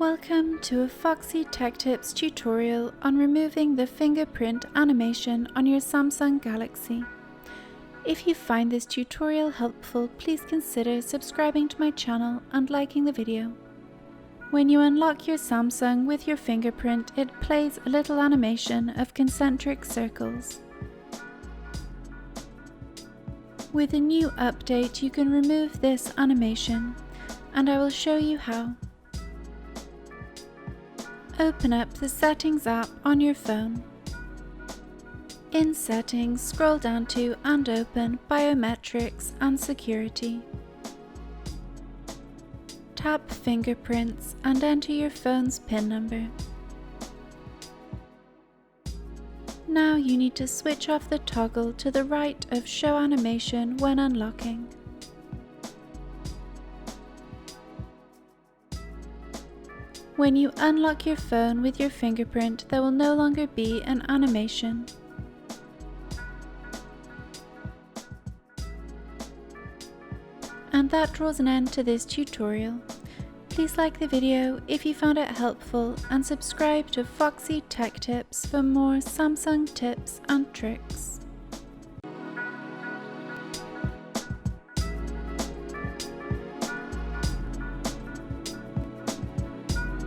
Welcome to a Foxy Tech Tips tutorial on removing the fingerprint animation on your Samsung Galaxy. If you find this tutorial helpful, please consider subscribing to my channel and liking the video. When you unlock your Samsung with your fingerprint, it plays a little animation of concentric circles. With a new update, you can remove this animation, and I will show you how. Open up the Settings app on your phone. In Settings, scroll down to and open Biometrics and Security. Tap Fingerprints and enter your phone's PIN number. Now you need to switch off the toggle to the right of Show Animation when unlocking. When you unlock your phone with your fingerprint, there will no longer be an animation. And that draws an end to this tutorial. Please like the video if you found it helpful and subscribe to Foxy Tech Tips for more Samsung tips and tricks.